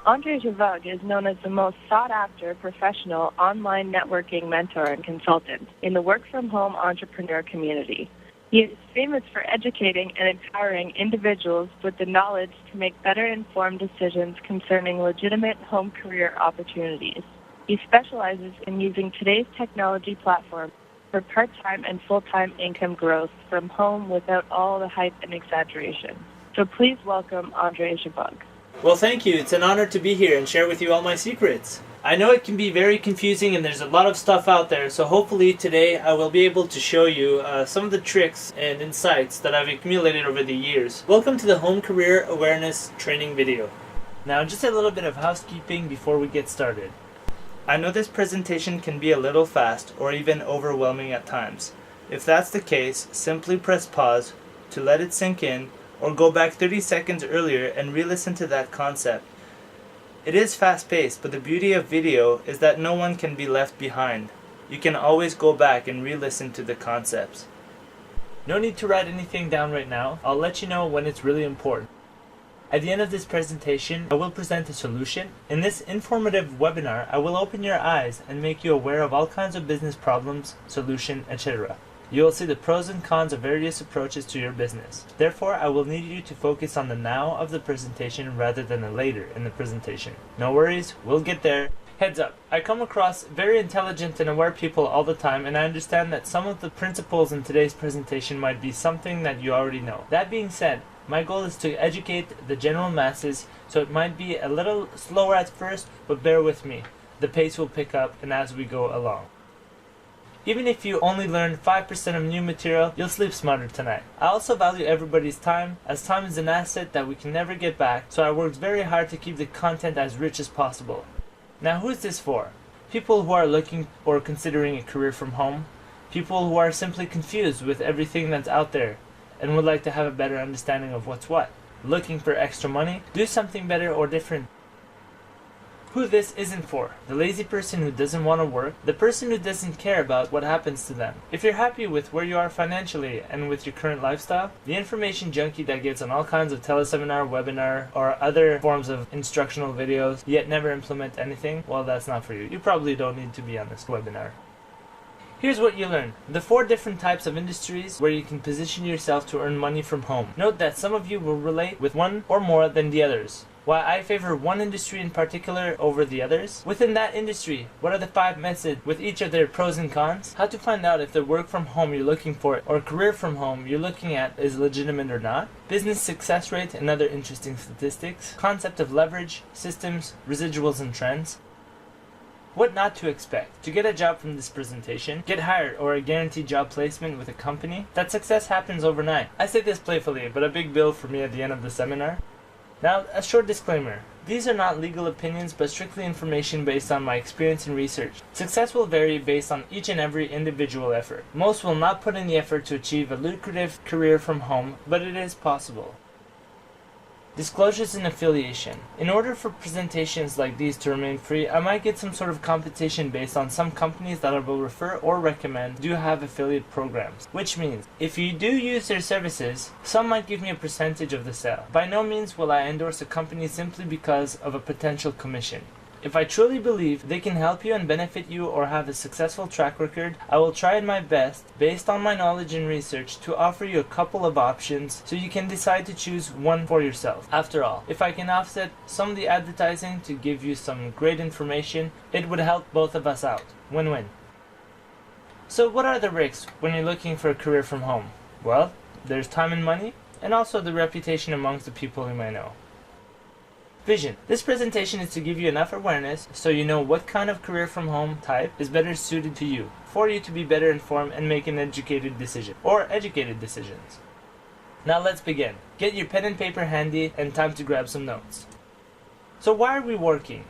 André Givogue is known as the most sought-after professional online networking mentor and consultant in the work-from-home entrepreneur community. He is famous for educating and empowering individuals with the knowledge to make better-informed decisions concerning legitimate home career opportunities. He specializes in using today's technology platform for part-time and full-time income growth from home without all the hype and exaggeration. So please welcome André Givogue. Well, thank you. It's an honor to be here and share with you all my secrets. I know it can be very confusing and there's a lot of stuff out there, so hopefully today I will be able to show you some of the tricks and insights that I've accumulated over the years. Welcome to the Home Career Awareness Training video. Now, just a little bit of housekeeping before we get started. I know this presentation can be a little fast or even overwhelming at times. If that's the case, simply press pause to let it sink in, or go back 30 seconds earlier and re-listen to that concept. It is fast-paced, but the beauty of video is that no one can be left behind. You can always go back and re-listen to the concepts. No need to write anything down right now. I'll let you know when it's really important. At the end of this presentation, I will present a solution. In this informative webinar, I will open your eyes and make you aware of all kinds of business problems, solution, etc. You will see the pros and cons of various approaches to your business. Therefore, I will need you to focus on the now of the presentation rather than the later in the presentation. No worries, we'll get there. Heads up, I come across very intelligent and aware people all the time, and I understand that some of the principles in today's presentation might be something that you already know. That being said, my goal is to educate the general masses, so it might be a little slower at first, but bear with me. The pace will pick up and as we go along. Even if you only learn 5% of new material, you'll sleep smarter tonight. I also value everybody's time, as time is an asset that we can never get back, so I worked very hard to keep the content as rich as possible. Now, who is this for? People who are looking or considering a career from home, people who are simply confused with everything that's out there and would like to have a better understanding of what's what, looking for extra money, do something better or different. Who this isn't for: the lazy person who doesn't want to work, the person who doesn't care about what happens to them. If you're happy with where you are financially and with your current lifestyle, the information junkie that gets on all kinds of teleseminar, webinar, or other forms of instructional videos, yet never implement anything, well, that's not for you. You probably don't need to be on this webinar. Here's what you learn: the 4 different types of industries where you can position yourself to earn money from home. Note that some of you will relate with one or more than the others. Why I favor one industry in particular over the others. Within that industry, what are the 5 methods with each of their pros and cons? How to find out if the work from home you're looking for or career from home you're looking at is legitimate or not. Business success rate and other interesting statistics. Concept of leverage, systems, residuals and trends. What not to expect. To get a job from this presentation, get hired or a guaranteed job placement with a company, that success happens overnight. I say this playfully, but a big bill for me at the end of the seminar. Now, a short disclaimer. These are not legal opinions, but strictly information based on my experience and research. Success will vary based on each and every individual effort. Most will not put in the effort to achieve a lucrative career from home, but it is possible. Disclosures and affiliation. In order for presentations like these to remain free, I might get some sort of compensation based on some companies that I will refer or recommend do have affiliate programs. Which means, if you do use their services, some might give me a percentage of the sale. By no means will I endorse a company simply because of a potential commission. If I truly believe they can help you and benefit you or have a successful track record, I will try my best, based on my knowledge and research, to offer you a couple of options so you can decide to choose one for yourself. After all, if I can offset some of the advertising to give you some great information, it would help both of us out. Win-win. So what are the risks when you're looking for a career from home? Well, there's time and money, and also the reputation amongst the people you may know. Vision. This presentation is to give you enough awareness so you know what kind of career from home type is better suited to you, for you to be better informed and make an educated decision, or educated decisions. Now let's begin. Get your pen and paper handy and time to grab some notes. So why are we working?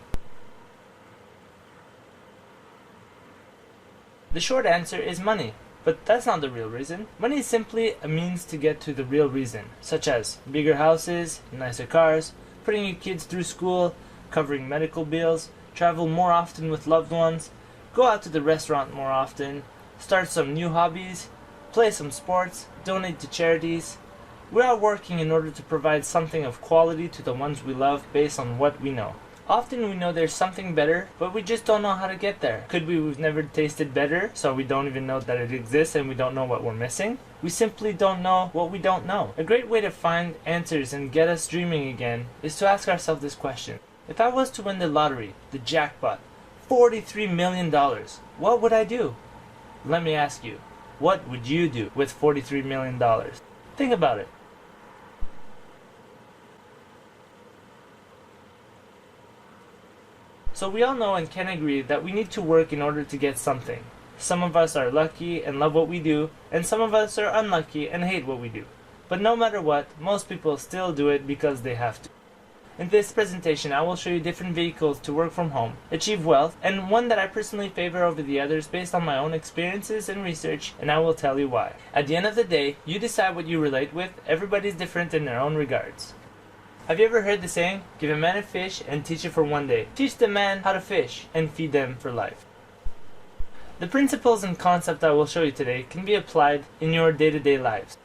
The short answer is money. But that's not the real reason. Money is simply a means to get to the real reason, such as bigger houses, nicer cars, putting your kids through school, covering medical bills, travel more often with loved ones, go out to the restaurant more often, start some new hobbies, play some sports, donate to charities. We are working in order to provide something of quality to the ones we love based on what we know. Often we know there's something better, but we just don't know how to get there. Could be we've never tasted better, so we don't even know that it exists and we don't know what we're missing? We simply don't know what we don't know. A great way to find answers and get us dreaming again is to ask ourselves this question. If I was to win the lottery, the jackpot, $43 million, what would I do? Let me ask you, what would you do with $43 million? Think about it. So we all know and can agree that we need to work in order to get something. Some of us are lucky and love what we do, and some of us are unlucky and hate what we do. But no matter what, most people still do it because they have to. In this presentation, I will show you different vehicles to work from home, achieve wealth, and one that I personally favor over the others based on my own experiences and research, and I will tell you why. At the end of the day, you decide what you relate with. Everybody's different in their own regards. Have you ever heard the saying, give a man a fish and teach it for one day? Teach the man how to fish and feed them for life. The principles and concept I will show you today can be applied in your day-to-day lives.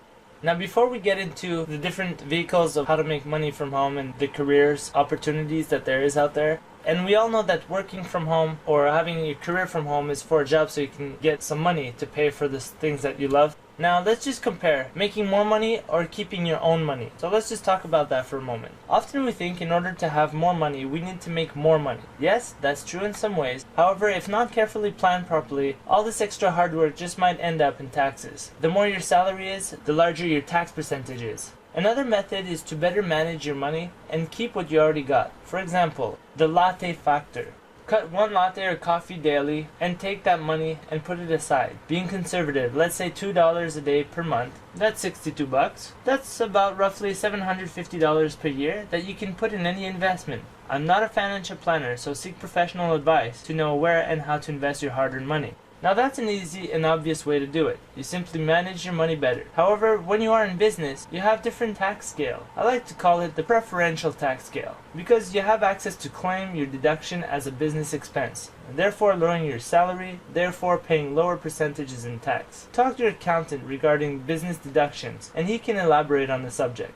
Now before we get into the different vehicles of how to make money from home and the careers, opportunities that there is out there, and we all know that working from home or having a career from home is for a job so you can get some money to pay for the things that you love. Now let's just compare making more money or keeping your own money. So let's just talk about that for a moment. Often we think in order to have more money, we need to make more money. Yes, that's true in some ways. However, if not carefully planned properly, all this extra hard work just might end up in taxes. The more your salary is, the larger your tax percentage is. Another method is to better manage your money and keep what you already got. For example, the latte factor. Cut one latte or coffee daily and take that money and put it aside. Being conservative, let's say $2 a day per month, that's 62 bucks. That's about roughly $750 per year that you can put in any investment. I'm not a financial planner, so seek professional advice to know where and how to invest your hard-earned money. Now that's an easy and obvious way to do it. You simply manage your money better. However, when you are in business, you have different tax scale. I like to call it the preferential tax scale, because you have access to claim your deduction as a business expense, and therefore lowering your salary, therefore paying lower percentages in tax. Talk to your accountant regarding business deductions, and he can elaborate on the subject.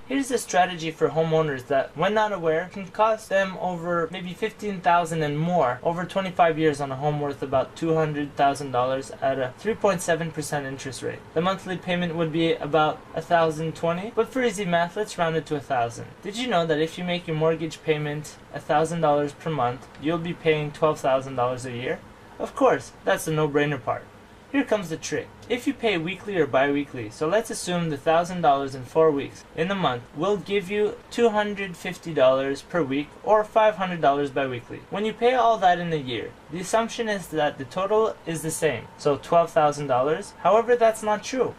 Here's a strategy for homeowners that, when not aware, can cost them over maybe $15,000 and more over 25 years on a home worth about $200,000 at a 3.7% interest rate. The monthly payment would be about $1,020, but for easy math, let's round it to $1,000. Did you know that if you make your mortgage payment $1,000 per month, you'll be paying $12,000 a year? Of course, that's the no-brainer part. Here comes the trick. If you pay weekly or bi-weekly, so let's assume the $1,000 in 4 weeks in the month will give you $250 per week or $500 bi-weekly. When you pay all that in a year, the assumption is that the total is the same, so $12,000. However, that's not true.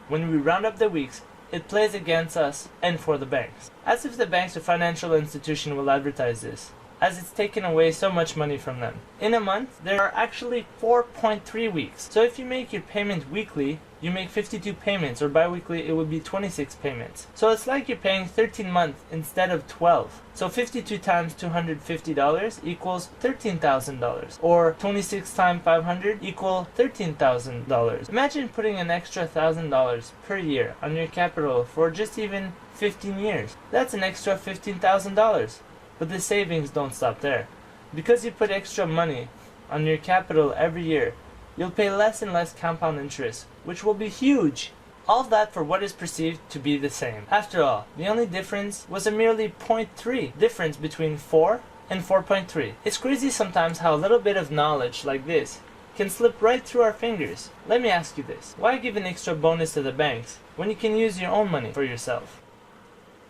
When we round up the weeks, it plays against us and for the banks. As if the banks or financial institution will advertise this, as it's taken away so much money from them. In a month, there are actually 4.3 weeks. So if you make your payment weekly, you make 52 payments, or bi-weekly it would be 26 payments. So it's like you're paying 13 months instead of 12. So 52 times $250 equals $13,000, or 26 times 500 equal $13,000. Imagine putting an extra $1,000 per year on your capital for just even 15 years. That's an extra $15,000. But the savings don't stop there. Because you put extra money on your capital every year, you'll pay less and less compound interest, which will be huge. All that for what is perceived to be the same. After all, the only difference was a merely 0.3 difference between 4 and 4.3. It's crazy sometimes how a little bit of knowledge like this can slip right through our fingers. Let me ask you this. Why give an extra bonus to the banks when you can use your own money for yourself?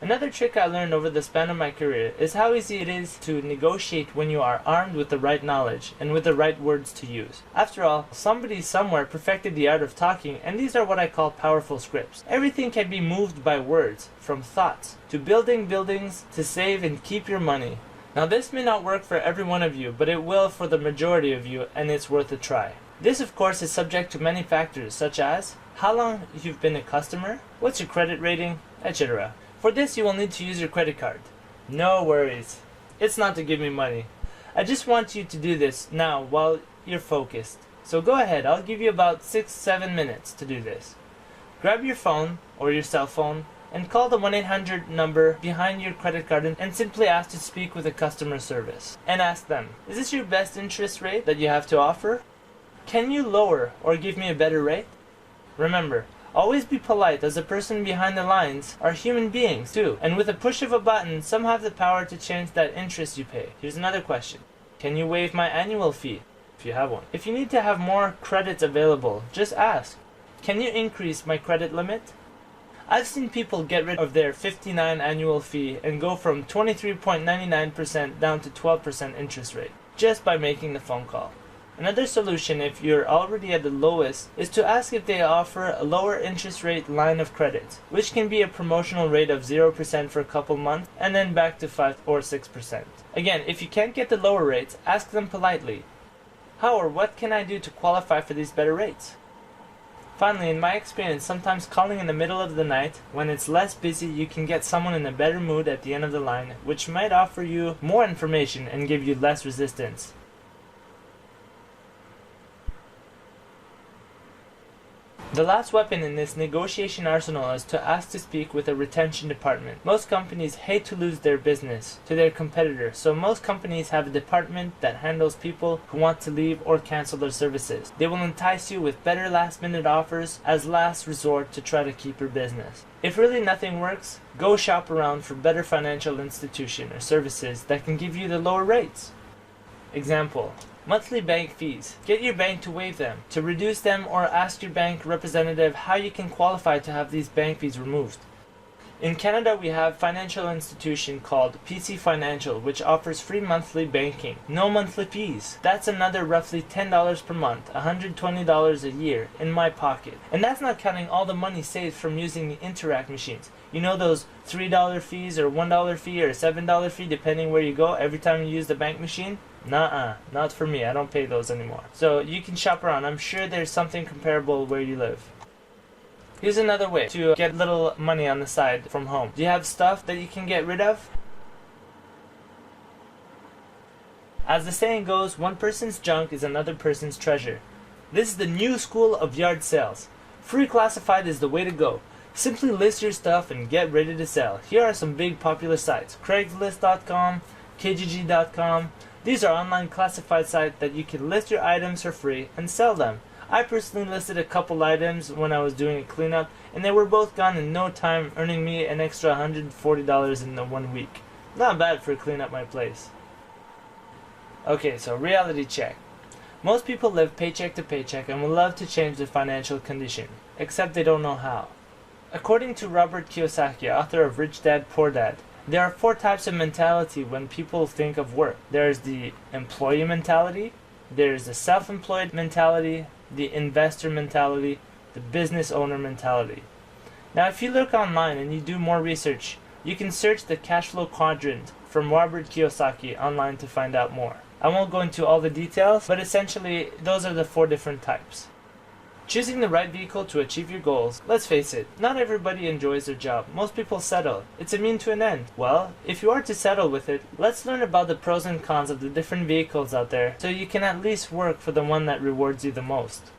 Another trick I learned over the span of my career is how easy it is to negotiate when you are armed with the right knowledge and with the right words to use. After all, somebody somewhere perfected the art of talking, and these are what I call powerful scripts. Everything can be moved by words, from thoughts, to building buildings, to save and keep your money. Now this may not work for every one of you, but it will for the majority of you, and it's worth a try. This of course is subject to many factors, such as how long you've been a customer, what's your credit rating, etc. For this you will need to use your credit card. No worries. It's not to give me money. I just want you to do this now while you're focused. So go ahead, I'll give you about 6-7 minutes to do this. Grab your phone or your cell phone and call the 1-800 number behind your credit card and simply ask to speak with a customer service. And ask them, is this your best interest rate that you have to offer? Can you lower or give me a better rate? Remember, always be polite, as the person behind the lines are human beings too, and with a push of a button, some have the power to change that interest you pay. Here's another question. Can you waive my annual fee? If you have one. If you need to have more credits available, just ask. Can you increase my credit limit? I've seen people get rid of their $59 annual fee and go from 23.99% down to 12% interest rate, just by making the phone call. Another solution, if you're already at the lowest, is to ask if they offer a lower interest rate line of credit, which can be a promotional rate of 0% for a couple months and then back to 5 or 6%. Again, if you can't get the lower rates, ask them politely. How or what can I do to qualify for these better rates? Finally, in my experience, sometimes calling in the middle of the night, when it's less busy, you can get someone in a better mood at the end of the line, which might offer you more information and give you less resistance. The last weapon in this negotiation arsenal is to ask to speak with a retention department. Most companies hate to lose their business to their competitor, so most companies have a department that handles people who want to leave or cancel their services. They will entice you with better last-minute offers as last resort to try to keep your business. If really nothing works, go shop around for better financial institution or services that can give you the lower rates. Example. Monthly bank fees. Get your bank to waive them, to reduce them, or ask your bank representative how you can qualify to have these bank fees removed. In Canada, we have a financial institution called PC Financial, which offers free monthly banking. No monthly fees. That's another roughly $10 per month, $120 a year, in my pocket. And that's not counting all the money saved from using the Interact machines. You know those $3 fees or $1 fee or $7 fee depending where you go every time you use the bank machine? Nuh-uh, not for me. I don't pay those anymore. So you can shop around. I'm sure there's something comparable where you live. Here's another way to get little money on the side from home. Do you have stuff that you can get rid of? As the saying goes, one person's junk is another person's treasure. This is the new school of yard sales. Free classified is the way to go. Simply list your stuff and get ready to sell. Here are some big popular sites. Craigslist.com, Kijiji.com. These are online classified sites that you can list your items for free and sell them. I personally listed a couple items when I was doing a cleanup, and they were both gone in no time, earning me an extra $140 in the 1 week. Not bad for cleaning up my place. Okay, so reality check. Most people live paycheck to paycheck and would love to change their financial condition, except they don't know how. According to Robert Kiyosaki, author of Rich Dad, Poor Dad, there are 4 types of mentality when people think of work. There's the employee mentality, there's the self-employed mentality, the investor mentality, the business owner mentality. Now if you look online and you do more research, you can search the cash flow quadrant from Robert Kiyosaki online to find out more. I won't go into all the details, but essentially those are the 4 different types. Choosing the right vehicle to achieve your goals. Let's face it, not everybody enjoys their job. Most people settle. It's a mean to an end. Well, if you are to settle with it, let's learn about the pros and cons of the different vehicles out there so you can at least work for the one that rewards you the most.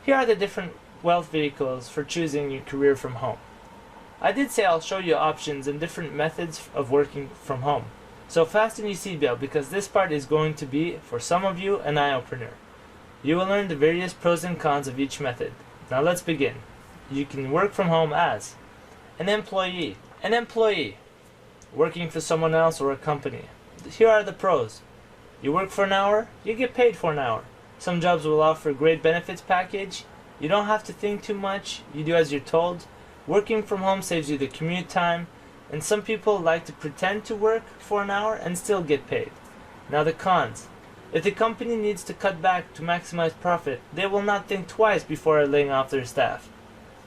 Here are the different wealth vehicles for choosing your career from home. I did say I'll show you options and different methods of working from home. So fasten your seatbelt because this part is going to be, for some of you, an eye-opener. You will learn the various pros and cons of each method. Now let's begin. You can work from home as an employee. An employee, working for someone else or a company. Here are the pros. You work for an hour, you get paid for an hour. Some jobs will offer a great benefits package. You don't have to think too much. You do as you're told. Working from home saves you the commute time. And some people like to pretend to work for an hour and still get paid. Now the cons. If the company needs to cut back to maximize profit, they will not think twice before laying off their staff.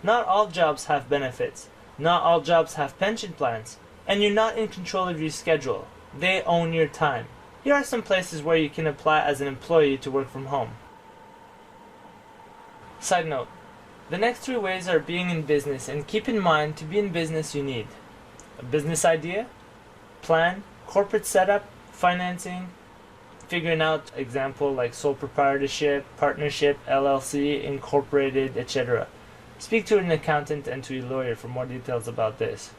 Not all jobs have benefits. Not all jobs have pension plans. And you're not in control of your schedule. They own your time. Here are some places where you can apply as an employee to work from home. Side note. The next 3 ways are being in business, and keep in mind to be in business you need a business idea, plan, corporate setup, financing, figuring out example like sole proprietorship, partnership, LLC, incorporated, etc. Speak to an accountant and to a lawyer for more details about this.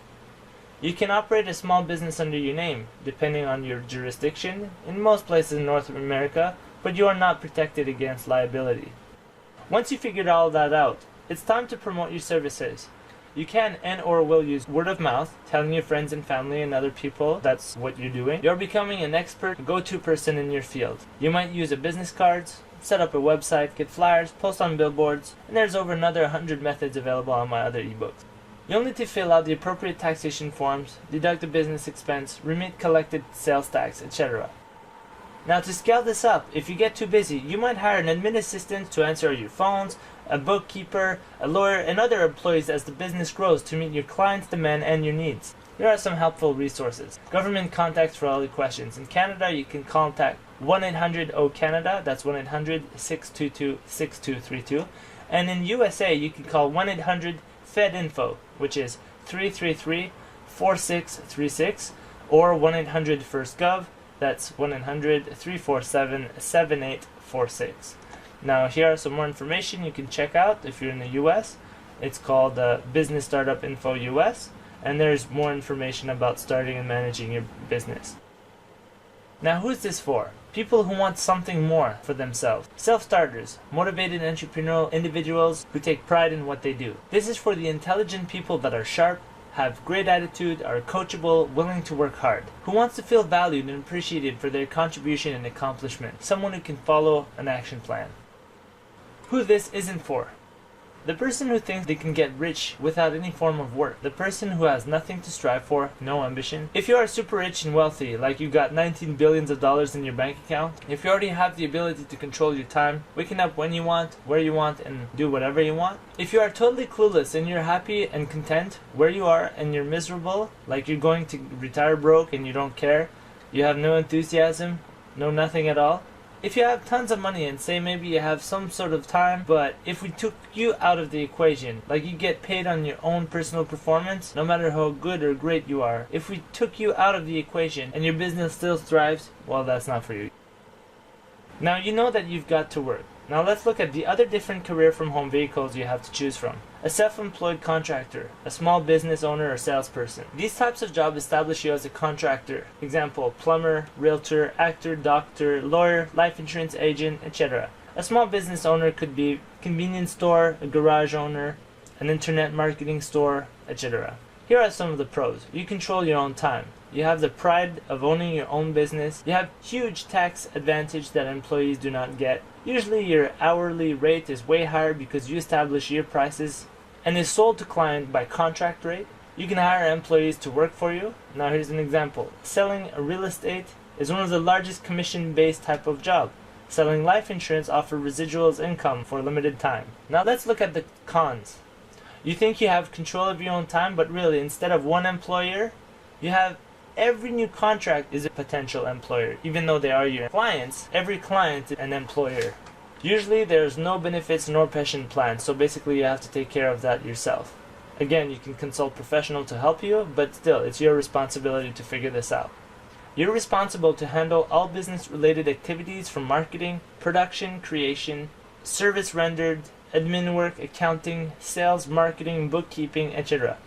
You can operate a small business under your name, depending on your jurisdiction, in most places in North America, but you are not protected against liability. Once you figured all that out, it's time to promote your services. You can and or will use word of mouth, telling your friends and family and other people that's what you're doing. You're becoming an expert, go-to person in your field. You might use a business cards, set up a website, get flyers, post on billboards, and there's over another 100 methods available on my other ebooks. You'll need to fill out the appropriate taxation forms, deduct the business expense, remit collected sales tax, etc. Now to scale this up, if you get too busy, you might hire an admin assistant to answer your phones, a bookkeeper, a lawyer, and other employees as the business grows to meet your clients' demand and your needs. Here are some helpful resources. Government contacts for all your questions. In Canada, you can contact 1-800-O-CANADA, that's 1-800-622-6232. And in USA, you can call 1-800-FED-INFO, which is 333-4636, or 1-800-FIRST-GOV, that's 1-800-347-7846. Now here are some more information you can check out if you're in the US. It's called Business Startup Info US, and there's more information about starting and managing your business. Now who's this for? People who want something more for themselves. Self-starters, motivated entrepreneurial individuals who take pride in what they do. This is for the intelligent people that are sharp, have great attitude, are coachable, willing to work hard, who wants to feel valued and appreciated for their contribution and accomplishment, someone who can follow an action plan. Who this isn't for. The person who thinks they can get rich without any form of work. The person who has nothing to strive for, no ambition. If you are super rich and wealthy, like you got $19 billion in your bank account, if you already have the ability to control your time, waking up when you want, where you want, and do whatever you want. If you are totally clueless and you're happy and content where you are and you're miserable, like you're going to retire broke and you don't care, you have no enthusiasm, no nothing at all. If you have tons of money and say maybe you have some sort of time, but if we took you out of the equation, like you get paid on your own personal performance, no matter how good or great you are, if we took you out of the equation and your business still thrives, well, that's not for you. Now you know that you've got to work. Now let's look at the other different career from home vehicles you have to choose from. A self-employed contractor, a small business owner or salesperson. These types of jobs establish you as a contractor. Example, plumber, realtor, actor, doctor, lawyer, life insurance agent, etc. A small business owner could be a convenience store, a garage owner, an internet marketing store, etc. Here are some of the pros. You control your own time. You have the pride of owning your own business. You have huge tax advantage that employees do not get. Usually your hourly rate is way higher because you establish your prices and is sold to client by contract rate. You can hire employees to work for you. Now here's an example. Selling real estate is one of the largest commission-based type of job. Selling life insurance offers residuals income for a limited time. Now let's look at the cons. You think you have control of your own time, but really instead of one employer, you have every new contract is a potential employer. Even though they are your clients, every client is an employer. Usually there's no benefits nor pension plan, so basically you have to take care of that yourself. Again, you can consult professional to help you, but still, it's your responsibility to figure this out. You're responsible to handle all business-related activities from marketing, production, creation, service rendered, admin work, accounting, sales, marketing, bookkeeping, etc.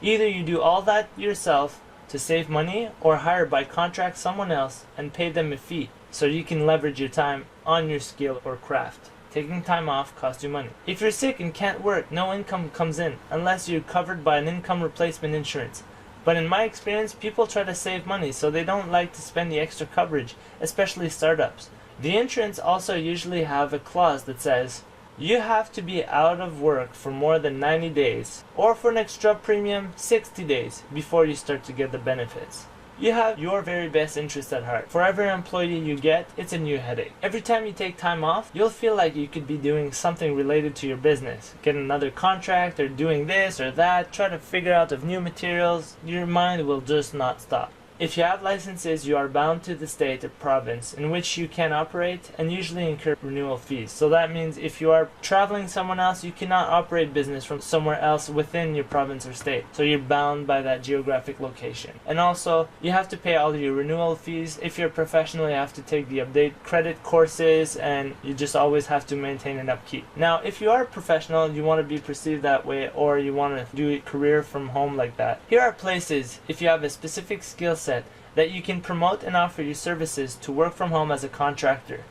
Either you do all that yourself to save money or hire by contract someone else and pay them a fee so you can leverage your time on your skill or craft. Taking time off costs you money. If you're sick and can't work, no income comes in unless you're covered by an income replacement insurance. But in my experience, people try to save money so they don't like to spend the extra coverage, especially startups. The insurance also usually have a clause that says, you have to be out of work for more than 90 days, or for an extra premium, 60 days, before you start to get the benefits. You have your very best interest at heart. For every employee you get, it's a new headache. Every time you take time off, you'll feel like you could be doing something related to your business. Get another contract, or doing this or that, try to figure out of new materials. Your mind will just not stop. If you have licenses, you are bound to the state or province in which you can operate and usually incur renewal fees. So that means if you are traveling somewhere else, you cannot operate business from somewhere else within your province or state. So you're bound by that geographic location. And also, you have to pay all your renewal fees. If you're a professional, you have to take the update credit courses, and you just always have to maintain an upkeep. Now, if you are a professional, you want to be perceived that way, or you want to do a career from home like that, here are places, if you have a specific skill set, that you can promote and offer your services to work from home as a contractor.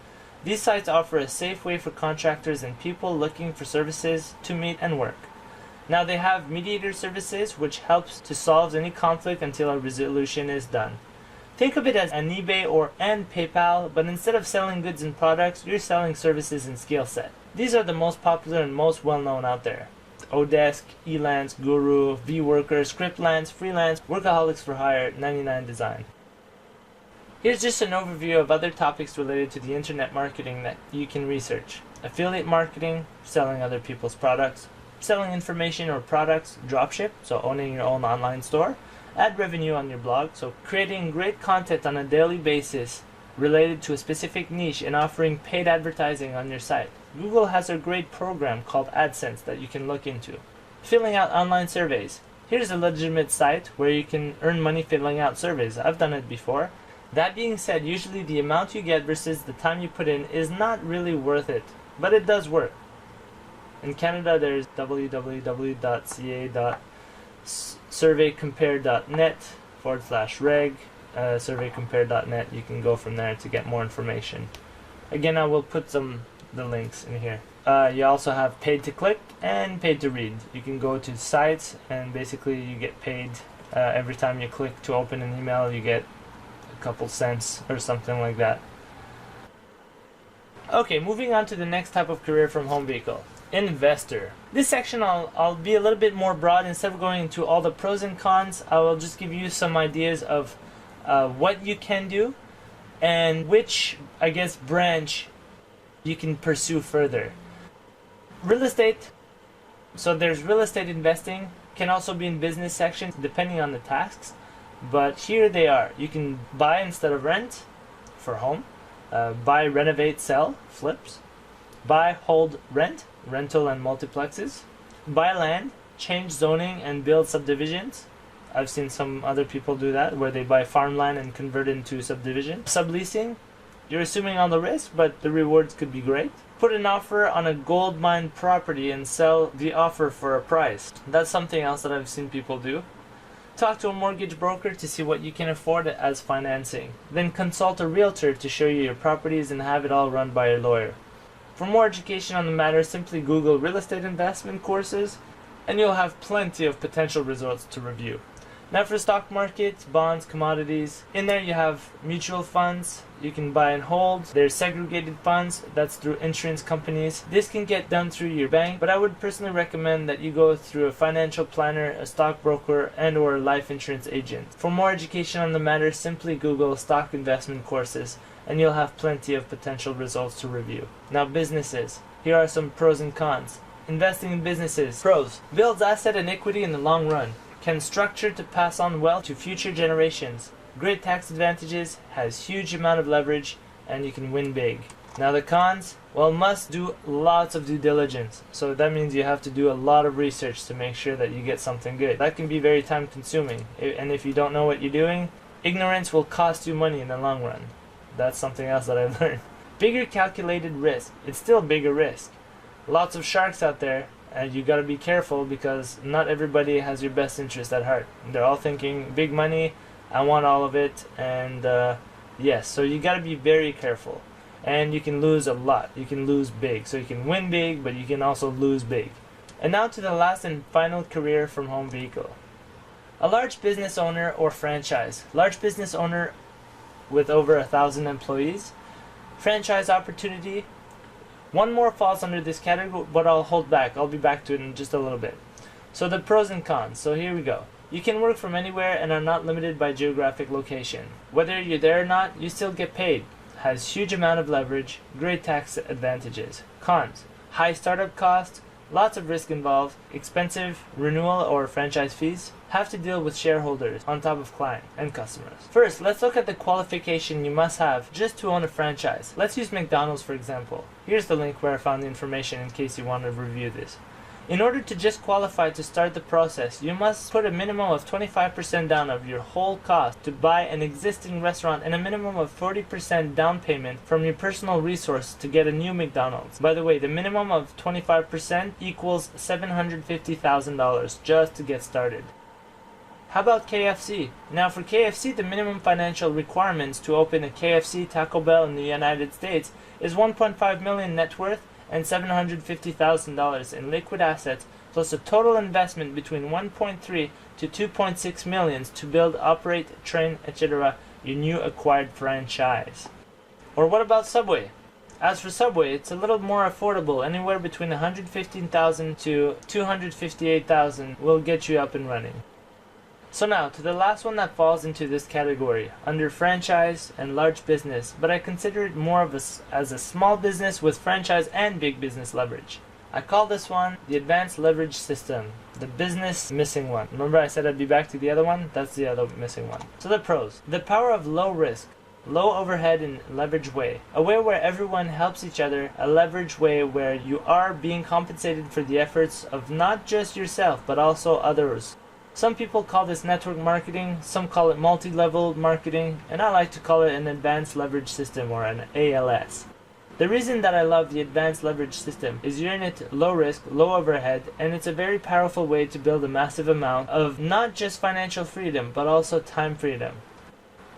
These sites offer a safe way for contractors and people looking for services to meet and work. Now they have mediator services, which helps to solve any conflict until a resolution is done. Think of it as an eBay and PayPal, but instead of selling goods and products, you're selling services and skill set. These are the most popular and most well known out there. Odesk, Elance, Guru, VWorker, Scriptlance, Freelance, Workaholics for Hire, 99 Design. Here's just an overview of other topics related to the internet marketing that you can research. Affiliate marketing, selling other people's products, selling information or products, dropship, so owning your own online store, ad revenue on your blog, so creating great content on a daily basis related to a specific niche and offering paid advertising on your site. Google has a great program called AdSense that you can look into. Filling out online surveys. Here's a legitimate site where you can earn money filling out surveys. I've done it before. That being said, usually the amount you get versus the time you put in is not really worth it, but it does work. In Canada, there's www.ca.surveycompare.net/reg, surveycompare.net. You can go from there to get more information. Again, I will put the links in here. You also have paid to click and paid to read. You can go to sites and basically you get paid every time you click to open an email. You get a couple cents or something like that. Okay, moving on to the next type of career from home vehicle. Investor. This section I'll be a little bit more broad. Instead of going into all the pros and cons, I will just give you some ideas of what you can do and which, I guess, branch you can pursue further. Real estate. So there's real estate investing, can also be in business sections depending on the tasks, but here they are. You can buy instead of rent for home, buy, renovate, sell, flips, buy, hold, rent, rental and multiplexes, buy land, change zoning and build subdivisions. I've seen some other people do that, where they buy farmland and convert it into subdivision. Subleasing, you're assuming all the risk, but the rewards could be great. Put an offer on a gold mine property and sell the offer for a price. That's something else that I've seen people do. Talk to a mortgage broker to see what you can afford as financing. Then consult a realtor to show you your properties and have it all run by a lawyer. For more education on the matter, simply Google real estate investment courses and you'll have plenty of potential results to review. Now for stock market, bonds, commodities, in there you have mutual funds, you can buy and hold. There's segregated funds, that's through insurance companies. This can get done through your bank, but I would personally recommend that you go through a financial planner, a stockbroker, and or a life insurance agent. For more education on the matter, simply Google stock investment courses and you'll have plenty of potential results to review. Now businesses, here are some pros and cons. Investing in businesses. Pros: builds asset and equity in the long run. Can structure to pass on wealth to future generations. Great tax advantages, has huge amount of leverage, and you can win big. Now the cons, well, must do lots of due diligence. So that means you have to do a lot of research to make sure that you get something good. That can be very time consuming. And if you don't know what you're doing, ignorance will cost you money in the long run. That's something else that I've learned. Bigger calculated risk. It's still bigger risk. Lots of sharks out there. And you gotta be careful because not everybody has your best interest at heart. They're all thinking big money, I want all of it, and yes, so you gotta be very careful. And you can lose a lot. You can lose big. So you can win big, but you can also lose big. And now to the last and final career from home vehicle. A large business owner or franchise. Large business owner with over 1,000 employees. Franchise opportunity. One more falls under this category, but I'll hold back. I'll be back to it in just a little bit. So the pros and cons. So here we go. You can work from anywhere and are not limited by geographic location. Whether you're there or not, you still get paid. Has huge amount of leverage, great tax advantages. Cons: high startup cost, lots of risk involved, expensive renewal or franchise fees, have to deal with shareholders on top of client and customers. First, let's look at the qualification you must have just to own a franchise. Let's use McDonald's for example. Here's the link where I found the information in case you want to review this. In order to just qualify to start the process, you must put a minimum of 25% down of your whole cost to buy an existing restaurant and a minimum of 40% down payment from your personal resource to get a new McDonald's. By the way, the minimum of 25% equals $750,000 just to get started. How about KFC? Now for KFC, the minimum financial requirements to open a KFC Taco Bell in the United States is $1.5 million net worth and $750,000 in liquid assets, plus a total investment between 1.3 to 2.6 million to build, operate, train, etc. your new acquired franchise. Or what about Subway? As for Subway, it's a little more affordable, anywhere between $115,000 to $258,000 will get you up and running. So now, to the last one that falls into this category, under franchise and large business, but I consider it more of as a small business with franchise and big business leverage. I call this one the advanced leverage system, the business missing one. Remember I said I'd be back to the other one? That's the other missing one. So the pros. The power of low risk, low overhead and leverage way. A way where everyone helps each other, a leverage way where you are being compensated for the efforts of not just yourself, but also others. Some people call this network marketing, some call it multi-level marketing, and I like to call it an advanced leverage system or an ALS. The reason that I love the advanced leverage system is you're in it low risk, low overhead, and it's a very powerful way to build a massive amount of not just financial freedom, but also time freedom.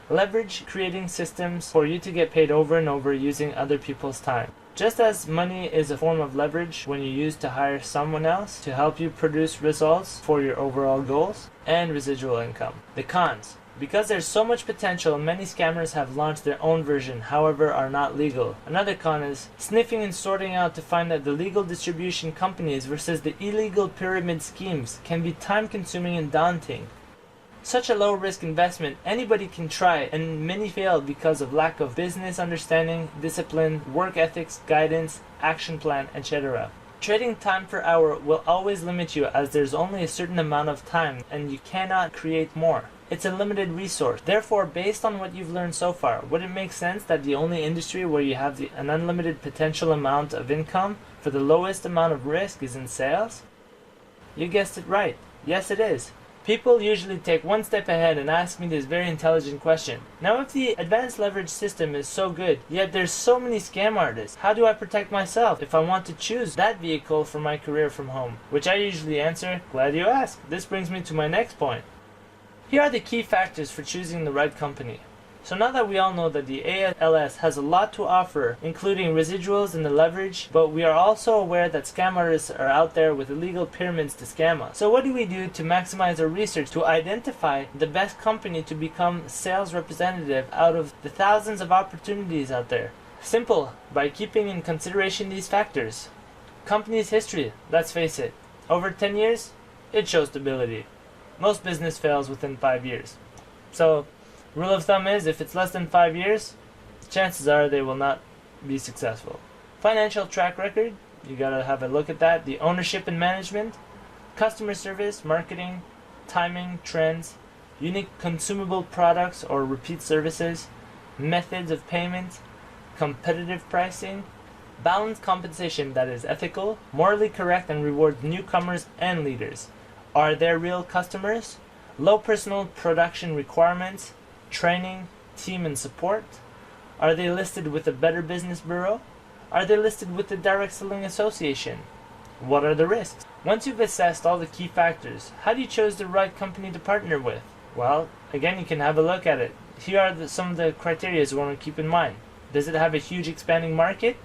Leverage creating systems for you to get paid over and over using other people's time. Just as money is a form of leverage when you use to hire someone else to help you produce results for your overall goals, and residual income. The cons. Because there's so much potential, many scammers have launched their own version, however are not legal. Another con is sniffing and sorting out to find out the legal distribution companies versus the illegal pyramid schemes can be time consuming and daunting. Such a low risk investment anybody can try, and many fail because of lack of business understanding, discipline, work ethics, guidance, action plan, etc. Trading time per hour will always limit you as there's only a certain amount of time and you cannot create more. It's a limited resource. Therefore, based on what you've learned so far, would it make sense that the only industry where you have an unlimited potential amount of income for the lowest amount of risk is in sales? You guessed it right. Yes, it is. People usually take one step ahead and ask me this very intelligent question. Now if the advanced leverage system is so good, yet there's so many scam artists, how do I protect myself if I want to choose that vehicle for my career from home? Which I usually answer, glad you asked. This brings me to my next point. Here are the key factors for choosing the right company. So now that we all know that the ALS has a lot to offer, including residuals and the leverage, but we are also aware that scam artists are out there with illegal pyramids to scam us. So what do we do to maximize our research to identify the best company to become sales representative out of the thousands of opportunities out there? Simple, by keeping in consideration these factors. Company's history, let's face it. Over 10 years, it shows stability. Most business fails within 5 years. So, rule of thumb is, if it's less than 5 years, chances are they will not be successful. Financial track record, you gotta have a look at that. The ownership and management, customer service, marketing, timing, trends, unique consumable products or repeat services, methods of payment, competitive pricing, balanced compensation that is ethical, morally correct and rewards newcomers and leaders. Are there real customers? Low personal production requirements, training, team and support? Are they listed with the Better Business Bureau? Are they listed with the Direct Selling Association? What are the risks? Once you've assessed all the key factors, how do you choose the right company to partner with? Well, again, you can have a look at it. Here are some of the criteria you want to keep in mind. Does it have a huge expanding market?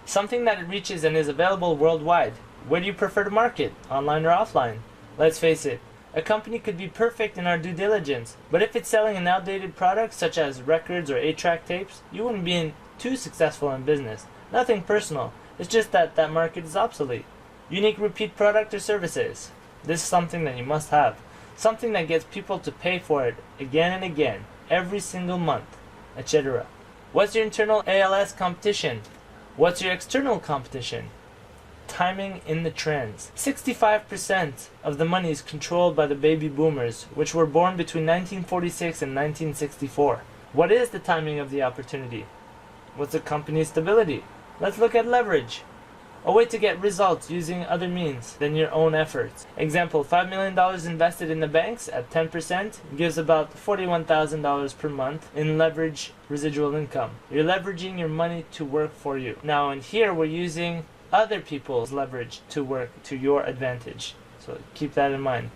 Something that it reaches and is available worldwide. Where do you prefer to market, online or offline? Let's face it, a company could be perfect in our due diligence, but if it's selling an outdated product such as records or 8-track tapes, you wouldn't be too successful in business. Nothing personal, it's just that that market is obsolete. Unique repeat product or services. This is something that you must have. Something that gets people to pay for it again and again, every single month, etc. What's your internal ALS competition? What's your external competition? timing in the trends. 65% of the money is controlled by the baby boomers, which were born between 1946 and 1964. What is the timing of the opportunity? What's the company's stability? Let's look at leverage. A way to get results using other means than your own efforts. Example, $5 million invested in the banks at 10% gives about $41,000 per month in leverage residual income. You're leveraging your money to work for you. Now in here we're using other people's leverage to work to your advantage. So keep that in mind.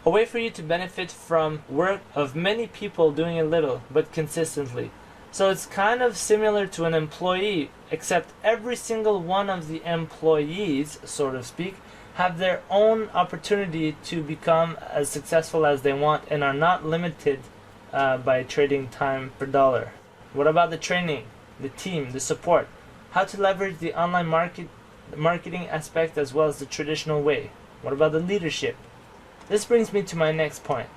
A way for you to benefit from work of many people doing a little but consistently. So it's kind of similar to an employee, except every single one of the employees, so to speak, have their own opportunity to become as successful as they want and are not limited by trading time per dollar. What about the training, the team, the support? How to leverage the online marketing aspect as well as the traditional way? What about the leadership? This brings me to my next point.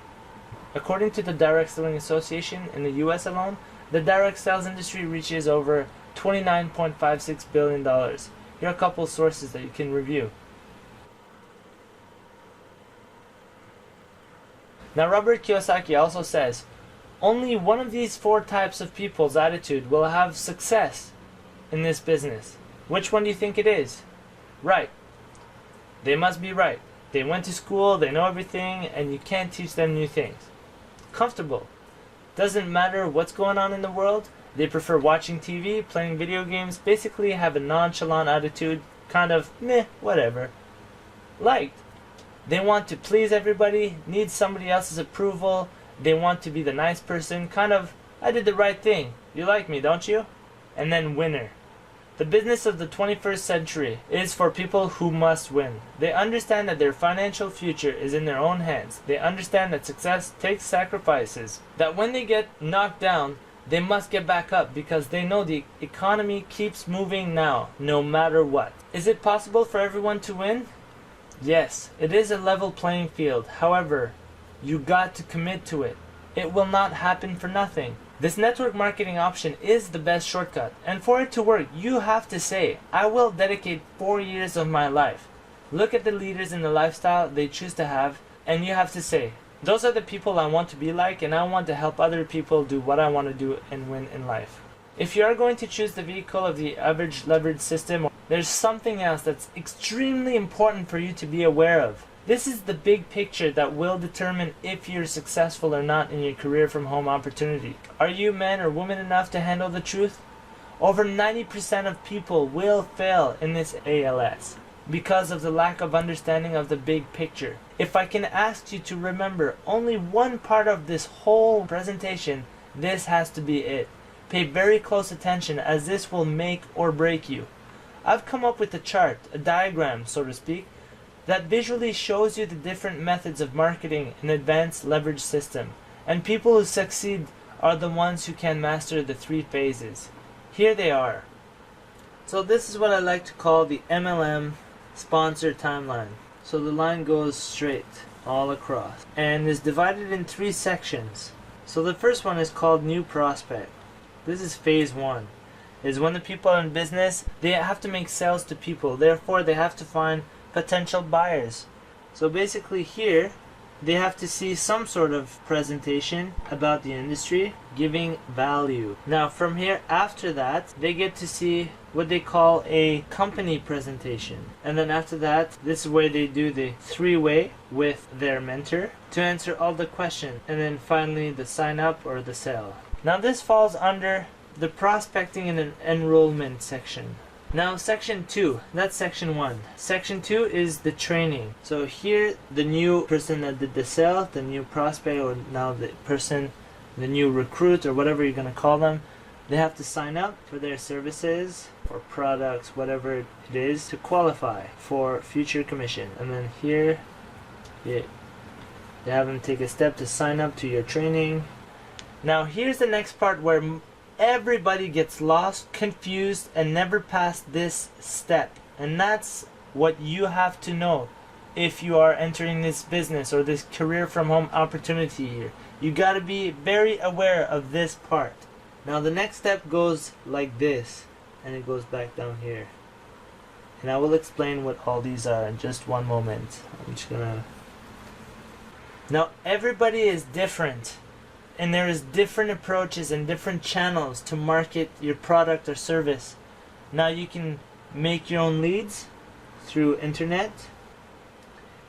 According to the Direct Selling Association in the US alone, the direct sales industry reaches over $29.56 billion. Here are a couple of sources that you can review. Now Robert Kiyosaki also says, only one of these 4 types of people's attitude will have success in this business. Which one do you think it is? Right. They must be right. They went to school, they know everything, and you can't teach them new things. Comfortable. Doesn't matter what's going on in the world. They prefer watching TV, playing video games, basically have a nonchalant attitude, kind of meh, whatever. Liked. They want to please everybody, need somebody else's approval, they want to be the nice person, kind of, I did the right thing, you like me, don't you? And then winner. The business of the 21st century is for people who must win. They understand that their financial future is in their own hands. They understand that success takes sacrifices. That when they get knocked down, they must get back up because they know the economy keeps moving now, no matter what. Is it possible for everyone to win? Yes, it is a level playing field. However, you got to commit to it. It will not happen for nothing. This network marketing option is the best shortcut, and for it to work, you have to say, I will dedicate 4 years of my life. Look at the leaders in the lifestyle they choose to have, and you have to say, those are the people I want to be like, and I want to help other people do what I want to do and win in life. If you are going to choose the vehicle of the average leverage system, there's something else that's extremely important for you to be aware of. This is the big picture that will determine if you're successful or not in your career from home opportunity. Are you man or woman enough to handle the truth? Over 90% of people will fail in this ALS because of the lack of understanding of the big picture. If I can ask you to remember only one part of this whole presentation, this has to be it. Pay very close attention as this will make or break you. I've come up with a chart, a diagram, so to speak, that visually shows you the different methods of marketing an advanced leverage system, and people who succeed are the ones who can master the 3 phases. Here they are. So this is what I like to call the MLM sponsor timeline. So the line goes straight all across and is divided in 3 sections. So the first one is called New Prospect. This is phase 1. Is when the people are in business, they have to make sales to people, therefore they have to find potential buyers. So basically here they have to see some sort of presentation about the industry giving value. Now from here after that they get to see what they call a company presentation, and then after that this is where they do the 3-way with their mentor to answer all the questions, and then finally the sign up or the sell. Now this falls under the prospecting and enrollment section. Now section 2, that's section 1. Section 2 is the training. So here the new person that did the sale, the new prospect, or now the person, the new recruit, or whatever you're going to call them, they have to sign up for their services or products, whatever it is, to qualify for future commission. And then here they have them take a step to sign up to your training. Now here's the next part where everybody gets lost, confused, and never past this step. And that's what you have to know if you are entering this business or this career from home opportunity here. You got to be very aware of this part. Now the next step goes like this, and it goes back down here. And I will explain what all these are in just one moment. I'm just gonna... Now, everybody is different, and there is different approaches and different channels to market your product or service. Now, you can make your own leads through internet,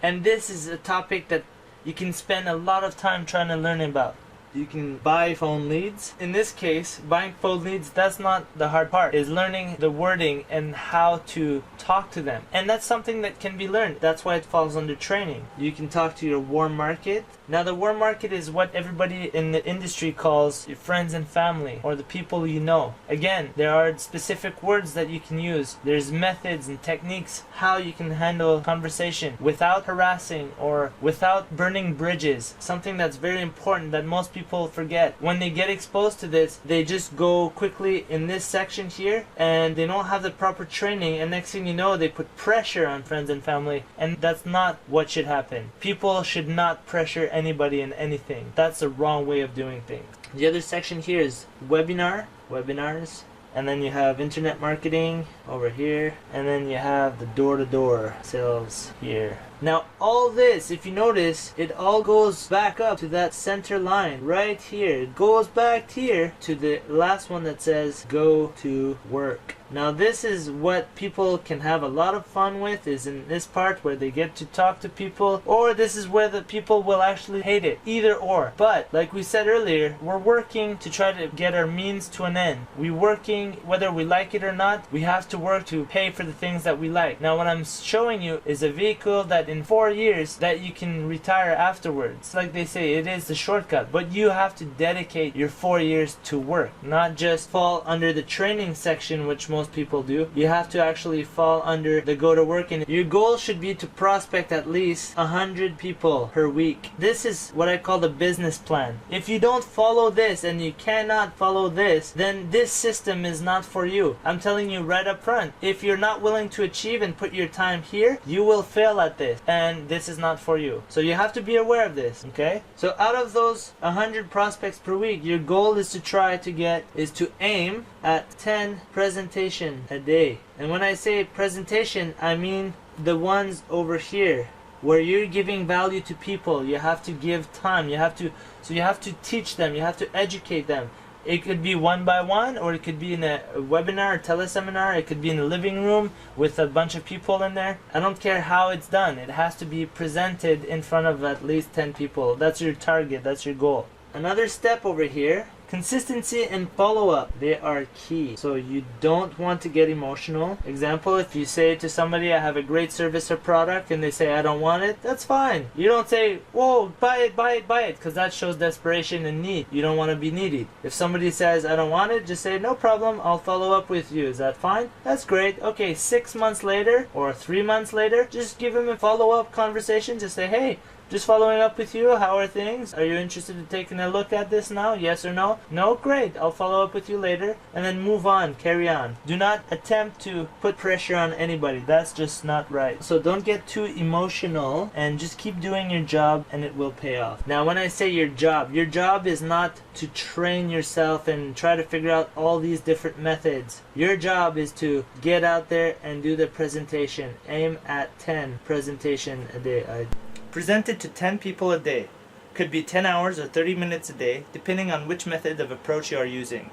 and this is a topic that you can spend a lot of time trying to learn about. You can buy phone leads. In this case, buying phone leads, that's not the hard part. Is learning the wording and how to talk to them. And that's something that can be learned. That's why it falls under training. You can talk to your warm market. Now, the warm market is what everybody in the industry calls your friends and family, or the people you know. Again, there are specific words that you can use. There's methods and techniques how you can handle conversation without harassing or without burning bridges. Something that's very important that most people forget. When they get exposed to this, they just go quickly in this section here, and they don't have the proper training, and next thing you know, they put pressure on friends and family, and that's not what should happen. People should not pressure anybody in anything. That's the wrong way of doing things. The other section here is webinars, and then you have internet marketing over here, and then you have the door-to-door sales here. Now, all this, if you notice, it all goes back up to that center line right here. It goes back here to the last one that says go to work. Now, this is what people can have a lot of fun with, is in this part where they get to talk to people, or this is where the people will actually hate it. Either or. But, like we said earlier, we're working to try to get our means to an end. We're working, whether we like it or not, we have to work to pay for the things that we like. Now, what I'm showing you is a vehicle that in 4 years that you can retire afterwards. Like they say, it is the shortcut, but you have to dedicate your 4 years to work, not just fall under the training section, which most people do. You have to actually fall under the go to work, and your goal should be to prospect at least 100 people per week. This is what I call the business plan. If you don't follow this, and you cannot follow this, then this system is not for you. I'm telling you right up front, if you're not willing to achieve and put your time here, you will fail at this, and this is not for you. So you have to be aware of this, okay? So out of those 100 prospects per week, your goal is to aim at 10 presentation a day. And when I say presentation, I mean the ones over here where you're giving value to people. You have to give time. You have to teach them. You have to educate them. It could be one by one, or it could be in a webinar or teleseminar. It could be in a living room with a bunch of people in there. I don't care how it's done. It has to be presented in front of at least 10 people. That's your target. That's your goal. Another step over here, consistency and follow-up. They are key. So you don't want to get emotional. Example, if you say to somebody, I have a great service or product, and they say, I don't want it, that's fine. You don't say, whoa, buy it, because that shows desperation and need. You don't want to be needy. If somebody says, I don't want it, just say, no problem, I'll follow up with you. Is that fine? That's great. Okay, 6 months later or 3 months later, just give them a follow-up conversation. Just say, hey, just following up with you. How are things? Are you interested in taking a look at this now? Yes or no? No? Great. I'll follow up with you later. And then move on. Carry on. Do not attempt to put pressure on anybody. That's just not right. So don't get too emotional, and just keep doing your job, and it will pay off. Now, when I say your job is not to train yourself and try to figure out all these different methods. Your job is to get out there and do the presentation. Aim at 10 presentation a day. Presented to 10 people a day. Could be 10 hours or 30 minutes a day, depending on which method of approach you are using.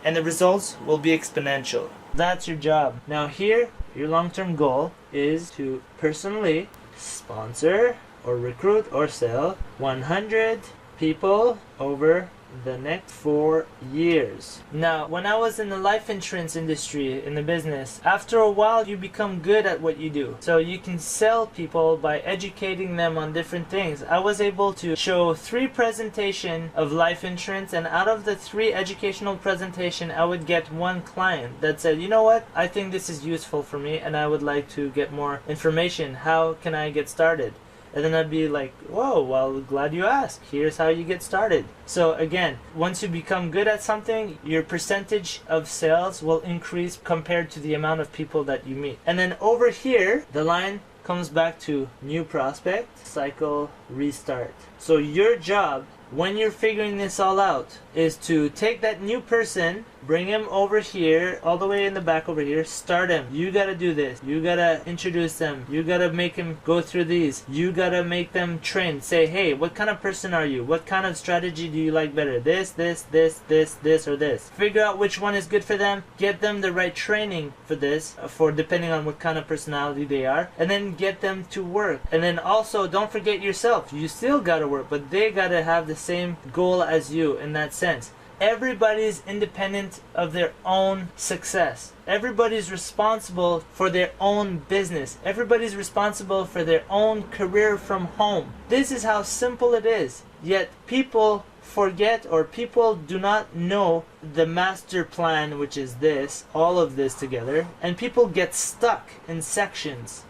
And the results will be exponential. That's your job. Now here, your long-term goal is to personally sponsor or recruit or sell 100 people over the next 4 years. Now, when I was in the life insurance industry, in the business, after a while you become good at what you do. So you can sell people by educating them on different things. I was able to show 3 presentation of life insurance, and out of the 3 educational presentation, I would get 1 client that said, you know what, I think this is useful for me and I would like to get more information. How can I get started? And then I'd be like, whoa, well, glad you asked. Here's how you get started. So again, once you become good at something, your percentage of sales will increase compared to the amount of people that you meet. And then over here, the line comes back to new prospect, cycle, restart. So your job, when you're figuring this all out, is to take that new person Bring him over here, all the way in the back over here. Start him. You gotta do this. You gotta introduce them. You gotta make him go through these. You gotta make them train. Say, hey, what kind of person are you? What kind of strategy do you like better? This, or this. Figure out which one is good for them. Get them the right training for this, for depending on what kind of personality they are. And then get them to work. And then also, don't forget yourself. You still gotta work, but they gotta have the same goal as you in that sense. Everybody's independent of their own success. Everybody's responsible for their own business. Everybody's responsible for their own career from home. This is how simple it is. Yet people forget, or people do not know the master plan, which is this, all of this together, and people get stuck in sections.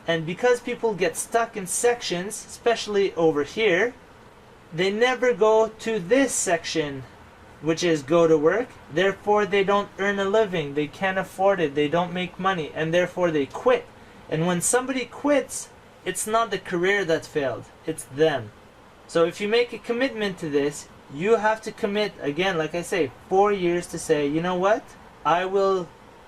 And because people get stuck in sections, especially over here, they never go to this section, which is go to work. Therefore, they don't earn a living. They can't afford it. They don't make money. And therefore, they quit. And when somebody quits, it's not the career that failed. It's them. So if you make a commitment to this, you have to commit, again, like I say, 4 years to say, you know what? I will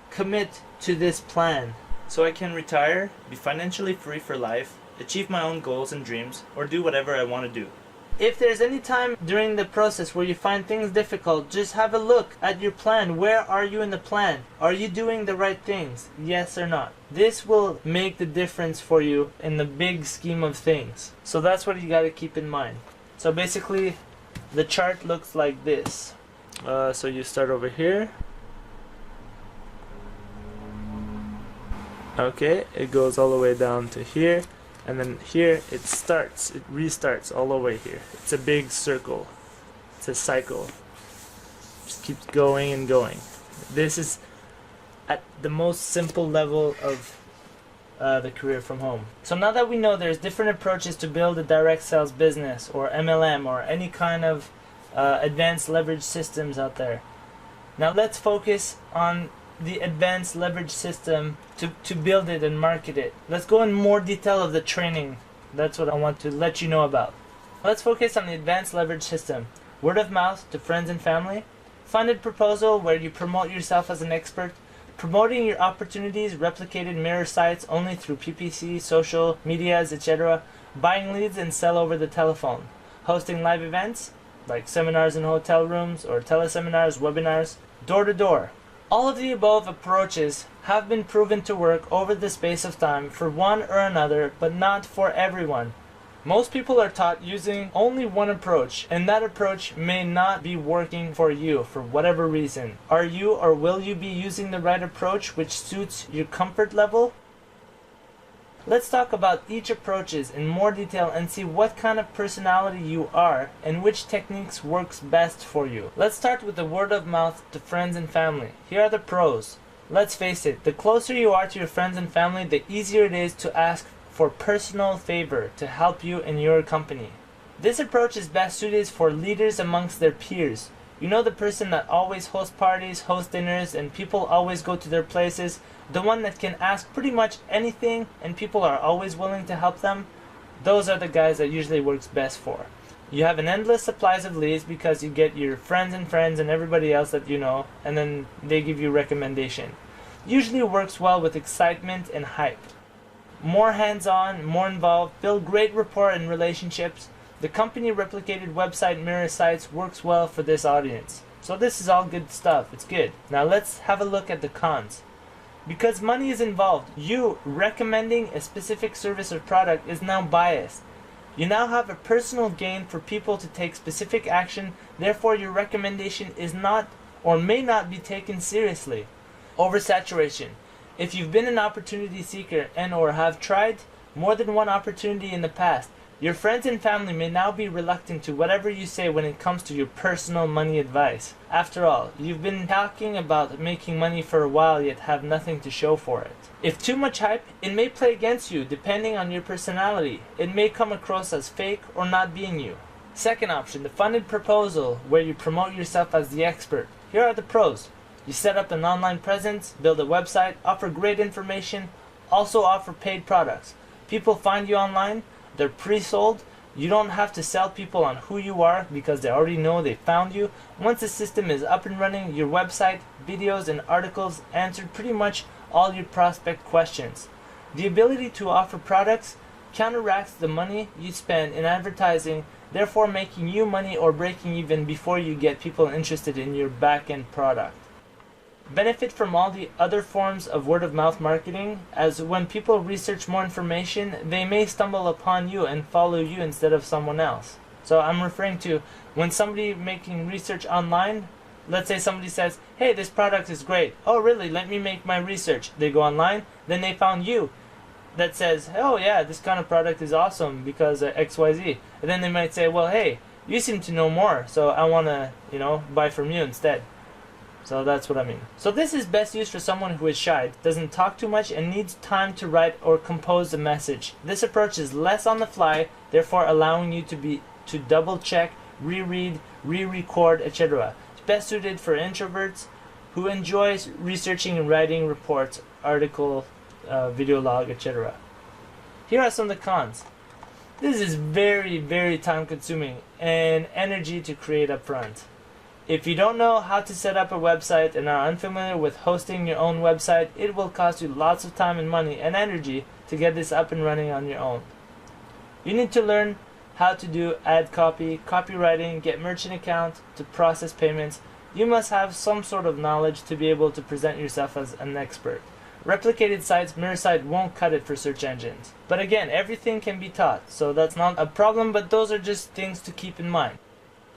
commit to this plan. So I can retire, be financially free for life, achieve my own goals and dreams, or do whatever I want to do. If there's any time during the process where you find things difficult, just have a look at your plan. Where are you in the plan? Are you doing the right things? Yes or not? This will make the difference for you in the big scheme of things. So that's what you got to keep in mind. So basically, the chart looks like this. So you start over here. Okay, it goes all the way down to here. And then here it starts, it restarts all the way here. It's a big circle. It's a cycle. Just keeps going and going. This is at the most simple level of the career from home. So now that we know there's different approaches to build a direct sales business, or MLM, or any kind of advanced leverage systems out there. Now let's focus on the advanced leverage system to build it and market it. Let's go in more detail of the training. That's what I want to let you know about. Let's focus on the advanced leverage system. Word of mouth to friends and family. Funded proposal where you promote yourself as an expert. Promoting your opportunities, replicated mirror sites only through PPC, social medias, etc. Buying leads and sell over the telephone. Hosting live events like seminars in hotel rooms or teleseminars, webinars. Door to door. All of the above approaches have been proven to work over the space of time for one or another, but not for everyone. Most people are taught using only one approach, and that approach may not be working for you for whatever reason. Are you or will you be using the right approach which suits your comfort level? Let's talk about each approaches in more detail and see what kind of personality you are and which techniques works best for you. Let's start with the word of mouth to friends and family. Here are the pros. Let's face it, the closer you are to your friends and family, the easier it is to ask for personal favor to help you in your company. This approach is best suited for leaders amongst their peers. You know, the person that always hosts parties, hosts dinners, and people always go to their places, the one that can ask pretty much anything and people are always willing to help them. Those are the guys that usually works best for. You have an endless supplies of leads because you get your friends and everybody else that you know, and then they give you recommendation. Usually works well with excitement and hype. More hands-on, more involved, build great rapport and relationships. The company replicated website mirror sites works well for this audience. So this is all good stuff. It's good. Now let's have a look at the cons. Because money is involved, you recommending a specific service or product is now biased. You now have a personal gain for people to take specific action, therefore your recommendation is not or may not be taken seriously. Oversaturation. If you've been an opportunity seeker and or have tried more than one opportunity in the past, your friends and family may now be reluctant to whatever you say when it comes to your personal money advice. After all, you've been talking about making money for a while yet have nothing to show for it. If too much hype, it may play against you depending on your personality. It may come across as fake or not being you. Second option, the funded proposal, where you promote yourself as the expert. Here are the pros. You set up an online presence, build a website, offer great information, also offer paid products. People find you online, they're pre-sold, You don't have to sell people on who you are because they already know they found you. Once the system is up and running, your website, videos, and articles answered pretty much all your prospect questions. The ability to offer products counteracts the money you spend in advertising, therefore making you money or breaking even before you get people interested in your back-end product. Benefit from all the other forms of word-of-mouth marketing, as when people research more information, they may stumble upon you and follow you instead of someone else. So I'm referring to when somebody making research online, let's say somebody says, hey, this product is great. Oh, really? Let me make my research. They go online, then they found you that says, oh yeah, this kind of product is awesome because XYZ. And then they might say, well, hey, you seem to know more, so I want to, buy from you instead. So that's what I mean. So this is best used for someone who is shy, doesn't talk too much, and needs time to write or compose a message. This approach is less on the fly, therefore allowing you to double check, reread, re-record, etc. It's best suited for introverts who enjoys researching and writing reports, article, video log, etc. Here are some of the cons. This is very, very time consuming and energy to create up front. If you don't know how to set up a website and are unfamiliar with hosting your own website, it will cost you lots of time and money and energy to get this up and running on your own. You need to learn how to do ad copy, copywriting, get merchant account, to process payments. You must have some sort of knowledge to be able to present yourself as an expert. Replicated sites, mirror site won't cut it for search engines. But again, everything can be taught, so that's not a problem, but those are just things to keep in mind.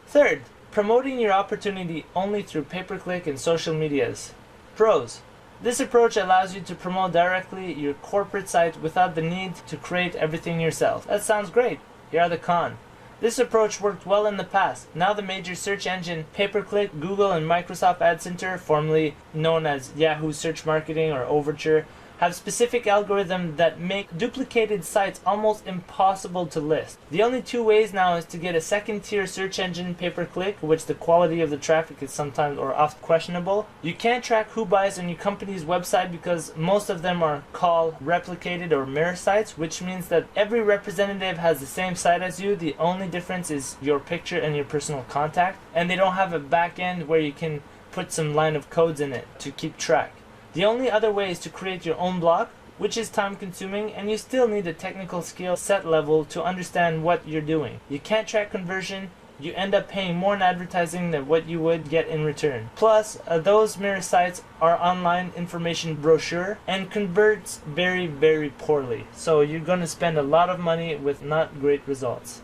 Third, promoting your opportunity only through pay-per-click and social medias. Pros. This approach allows you to promote directly your corporate site without the need to create everything yourself. That sounds great. Here are the cons. This approach worked well in the past. Now the major search engine, pay-per-click, Google and Microsoft Ad Center, formerly known as Yahoo Search Marketing or Overture, have specific algorithms that make duplicated sites almost impossible to list. The only two ways now is to get a second-tier search engine pay-per-click, which the quality of the traffic is sometimes or often questionable. You can't track who buys on your company's website because most of them are called replicated or mirror sites, which means that every representative has the same site as you. The only difference is your picture and your personal contact, and they don't have a back end where you can put some line of codes in it to keep track. The only other way is to create your own blog, which is time consuming, and you still need a technical skill set level to understand what you're doing. You can't track conversion, you end up paying more in advertising than what you would get in return. Plus, those mirror sites are online information brochure and converts very, very poorly. So you're going to spend a lot of money with not great results.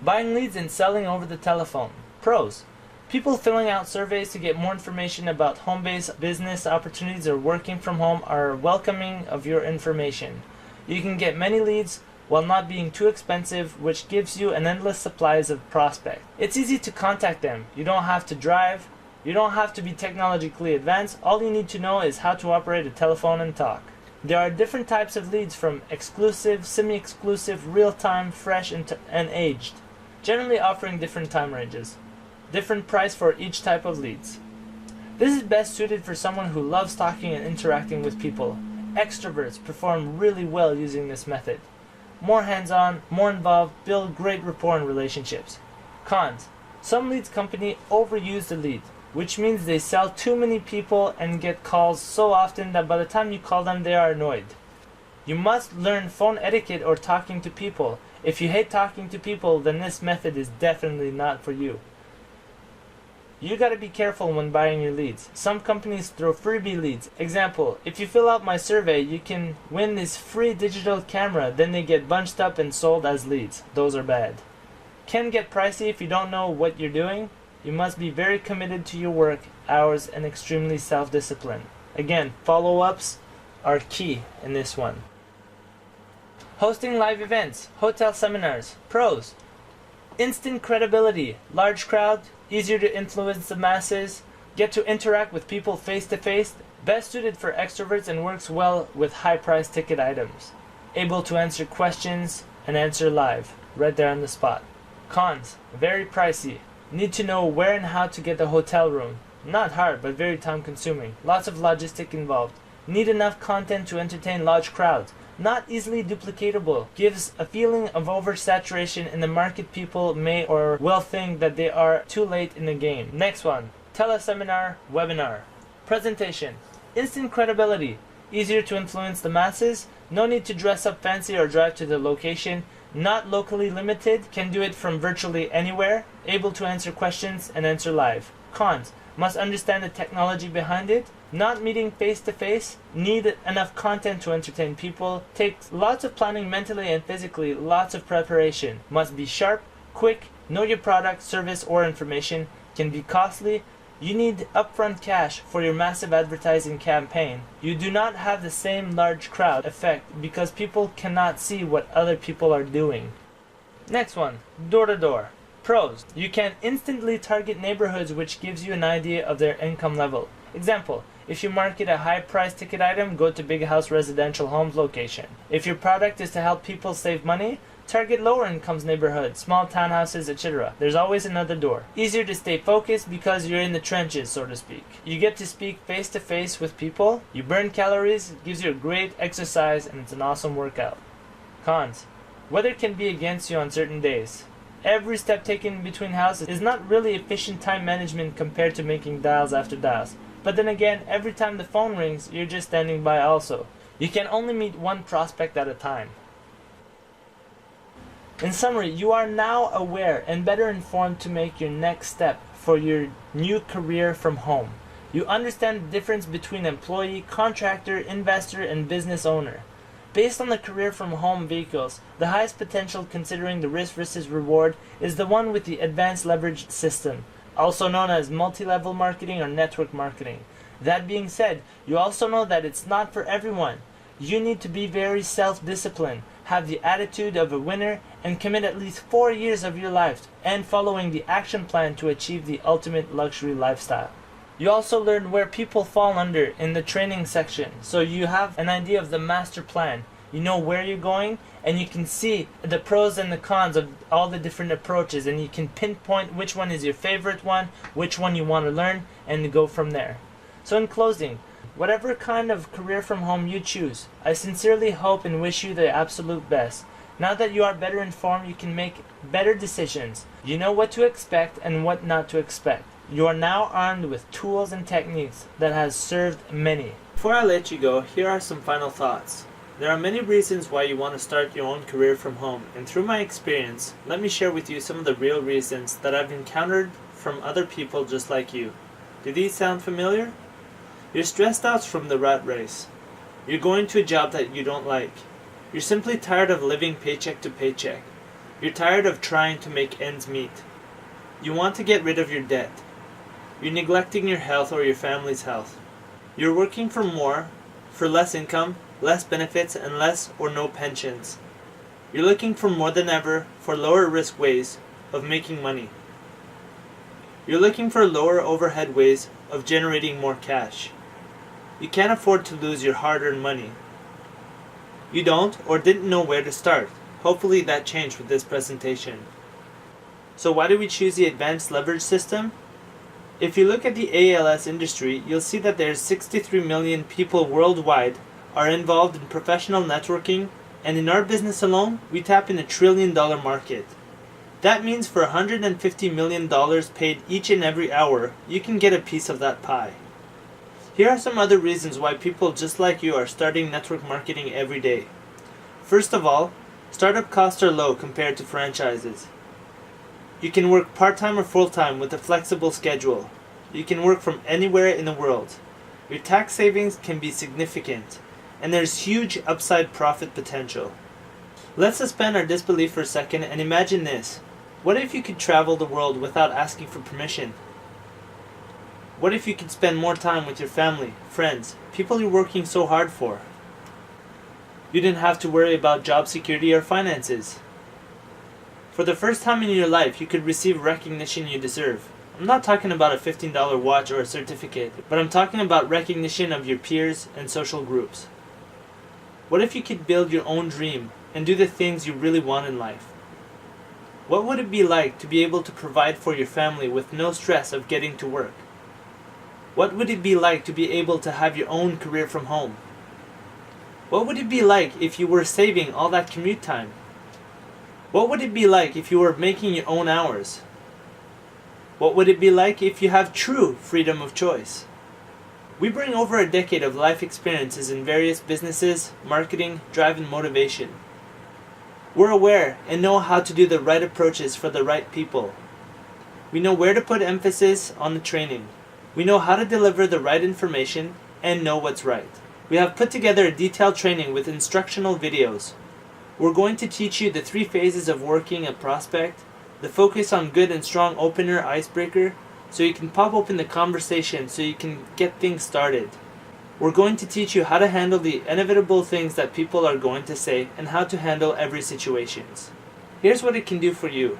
Buying leads and selling over the telephone. Pros. People filling out surveys to get more information about home-based business opportunities or working from home are welcoming of your information. You can get many leads while not being too expensive, which gives you an endless supplies of prospects. It's easy to contact them. You don't have to drive. You don't have to be technologically advanced. All you need to know is how to operate a telephone and talk. There are different types of leads, from exclusive, semi-exclusive, real-time, fresh, and aged, generally offering different time ranges. Different price for each type of leads. This is best suited for someone who loves talking and interacting with people. Extroverts perform really well using this method. More hands-on, more involved, build great rapport and relationships. Cons. Some leads company overuse the lead, which means they sell too many people and get calls so often that by the time you call them they are annoyed. You must learn phone etiquette or talking to people. If you hate talking to people, then this method is definitely not for you. You gotta be careful when buying your leads. Some companies throw freebie leads. Example, if you fill out my survey, you can win this free digital camera, then they get bunched up and sold as leads. Those are bad. Can get pricey if you don't know what you're doing. You must be very committed to your work, hours, and extremely self-disciplined. Again, follow-ups are key in this one. Hosting live events, hotel seminars. Pros. Instant credibility, large crowd, easier to influence the masses, get to interact with people face to face, best suited for extroverts and works well with high price ticket items. Able to answer questions and answer live, right there on the spot. Cons, very pricey. Need to know where and how to get the hotel room. Not hard, but very time consuming. Lots of logistic involved. Need enough content to entertain large crowds. not easily duplicatable, gives a feeling of oversaturation in the market. People may or will think that they are too late in the game. Next one, teleseminar, webinar. Presentation. Instant credibility. Easier to influence the masses. No need to dress up fancy or drive to the location. Not locally limited. Can do it from virtually anywhere. Able to answer questions and answer live. Cons. Must understand the technology behind it. Not meeting face to face. Need enough content to entertain people. Takes lots of planning mentally and physically. Lots of preparation. Must be sharp, quick, know your product, service, or information. Can be costly. You need upfront cash for your massive advertising campaign. You do not have the same large crowd effect because people cannot see what other people are doing. Next one, door to door. Pros. You can instantly target neighborhoods, which gives you an idea of their income level. Example, if you market a high price ticket item, go to big house residential homes location. If your product is to help people save money, target lower incomes neighborhoods, small townhouses, etc. There's always another door. Easier to stay focused because you're in the trenches, so to speak. You get to speak face to face with people. You burn calories, it gives you a great exercise, and it's an awesome workout. Cons. Weather can be against you on certain days. Every step taken between houses is not really efficient time management compared to making dials after dials. But then again, every time the phone rings, you're just standing by also. You can only meet one prospect at a time. In summary, you are now aware and better informed to make your next step for your new career from home. You understand the difference between employee, contractor, investor, and business owner. Based on the career from home vehicles, the highest potential considering the risk versus reward is the one with the advanced leverage system, also known as multi-level marketing or network marketing. That being said, you also know that it's not for everyone. You need to be very self-disciplined, have the attitude of a winner, and commit at least 4 years of your life and following the action plan to achieve the ultimate luxury lifestyle. You also learn where people fall under in the training section, so you have an idea of the master plan. You know where you're going, and you can see the pros and the cons of all the different approaches, and you can pinpoint which one is your favorite one, which one you want to learn, and go from there. So in closing, whatever kind of career from home you choose, I sincerely hope and wish you the absolute best. Now that you are better informed, you can make better decisions. You know what to expect and what not to expect. You are now armed with tools and techniques that has served many. Before I let you go, here are some final thoughts. There are many reasons why you want to start your own career from home, and through my experience, let me share with you some of the real reasons that I've encountered from other people just like you. Do these sound familiar? You're stressed out from the rat race. You're going to a job that you don't like. You're simply tired of living paycheck to paycheck. You're tired of trying to make ends meet. You want to get rid of your debt. You're neglecting your health or your family's health. You're working for more, for less income, less benefits, and less or no pensions. You're looking for more than ever for lower risk ways of making money. You're looking for lower overhead ways of generating more cash. You can't afford to lose your hard-earned money. You don't or didn't know where to start. Hopefully that changed with this presentation. So why do we choose the advanced leverage system? If you look at the ALS industry, you'll see that there's 63 million people worldwide are involved in professional networking, and in our business alone, we tap in $1 trillion market. That means for $150 million paid each and every hour, you can get a piece of that pie. Here are some other reasons why people just like you are starting network marketing every day. First of all, startup costs are low compared to franchises. You can work part-time or full-time with a flexible schedule. You can work from anywhere in the world. Your tax savings can be significant, and there's huge upside profit potential. Let's suspend our disbelief for a second and imagine this. What if you could travel the world without asking for permission? What if you could spend more time with your family, friends, people you're working so hard for? You didn't have to worry about job security or finances. For the first time in your life, you could receive recognition you deserve. I'm not talking about a $15 watch or a certificate, but I'm talking about recognition of your peers and social groups. What if you could build your own dream and do the things you really want in life? What would it be like to be able to provide for your family with no stress of getting to work? What would it be like to be able to have your own career from home? What would it be like if you were saving all that commute time? What would it be like if you were making your own hours? What would it be like if you have true freedom of choice? We bring over a decade of life experiences in various businesses, marketing, drive, and motivation. We're aware and know how to do the right approaches for the right people. We know where to put emphasis on the training. We know how to deliver the right information and know what's right. We have put together a detailed training with instructional videos. We're going to teach you the 3 phases of working a prospect, the focus on good and strong opener icebreaker, so you can pop open the conversation so you can get things started. We're going to teach you how to handle the inevitable things that people are going to say and how to handle every situation. Here's what it can do for you.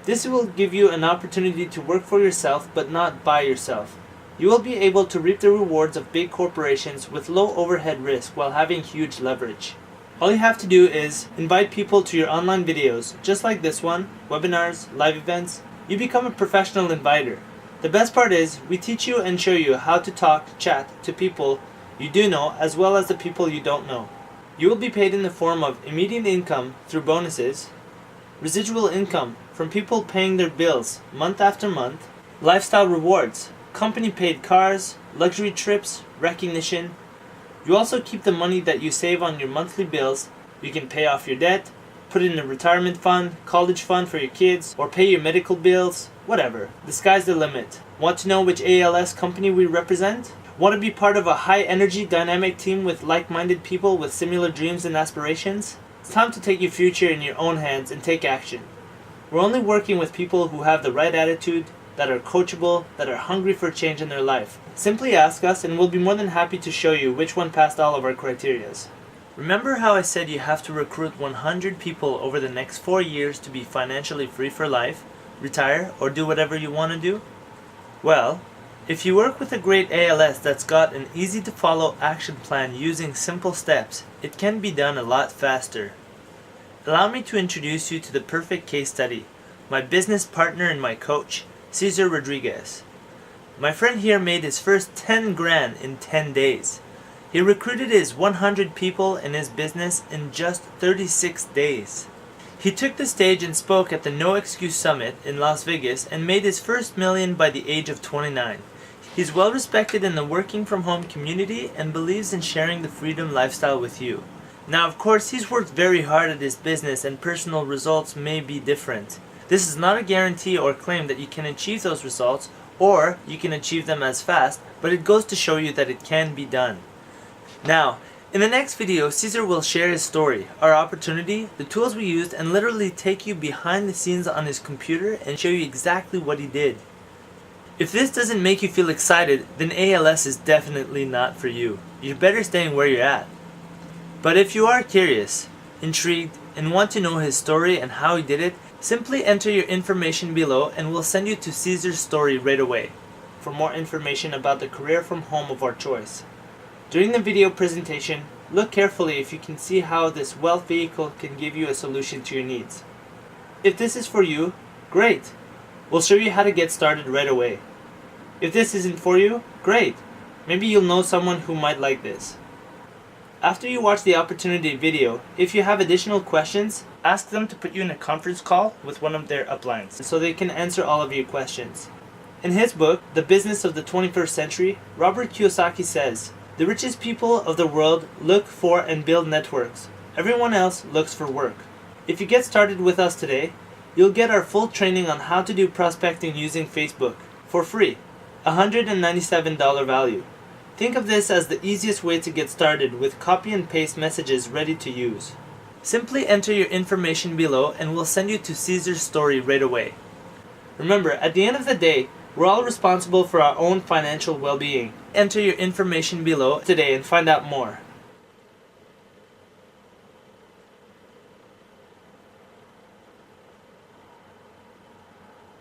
This will give you an opportunity to work for yourself but not by yourself. You will be able to reap the rewards of big corporations with low overhead risk while having huge leverage. All you have to do is invite people to your online videos, just like this one, webinars, live events. You become a professional inviter. The best part is, we teach you and show you how to talk, chat to people you do know as well as the people you don't know. You will be paid in the form of immediate income through bonuses, residual income from people paying their bills month after month, lifestyle rewards, company paid cars, luxury trips, recognition. You also keep the money that you save on your monthly bills. You can pay off your debt, put it in a retirement fund, college fund for your kids, or pay your medical bills, whatever. The sky's the limit. Want to know which ALS company we represent? Want to be part of a high-energy, dynamic team with like-minded people with similar dreams and aspirations? It's time to take your future in your own hands and take action. We're only working with people who have the right attitude, that are coachable, that are hungry for change in their life. Simply ask us and we'll be more than happy to show you which one passed all of our criterias. Remember how I said you have to recruit 100 people over the next 4 years to be financially free for life, retire, or do whatever you want to do? Well, if you work with a great ALS that's got an easy to follow action plan using simple steps, it can be done a lot faster. Allow me to introduce you to the perfect case study, my business partner and my coach, Cesar Rodriguez. My friend here made his first 10 grand in 10 days. He recruited his 100 people in his business in just 36 days. He took the stage and spoke at the No Excuse Summit in Las Vegas and made his first million by the age of 29. He's well respected in the working from home community and believes in sharing the freedom lifestyle with you. Now, of course, he's worked very hard at his business and personal results may be different. This is not a guarantee or claim that you can achieve those results or you can achieve them as fast, but it goes to show you that it can be done. Now, in the next video, Cesar will share his story, our opportunity, the tools we used, and literally take you behind the scenes on his computer and show you exactly what he did. If this doesn't make you feel excited, then ALS is definitely not for you. You're better staying where you're at. But if you are curious, intrigued, and want to know his story and how he did it, simply enter your information below and we'll send you to Cesar's story right away for more information about the career from home of our choice. During the video presentation, look carefully if you can see how this wealth vehicle can give you a solution to your needs. If this is for you, great! We'll show you how to get started right away. If this isn't for you, great! Maybe you'll know someone who might like this. After you watch the opportunity video, if you have additional questions, ask them to put you in a conference call with one of their uplines so they can answer all of your questions. In his book, The Business of the 21st Century, Robert Kiyosaki says, "The richest people of the world look for and build networks. Everyone else looks for work." If you get started with us today, you'll get our full training on how to do prospecting using Facebook for free, $197 value. Think of this as the easiest way to get started with copy and paste messages ready to use. Simply enter your information below and we'll send you to Cesar's story right away. Remember, at the end of the day, we're all responsible for our own financial well-being. Enter your information below today and find out more.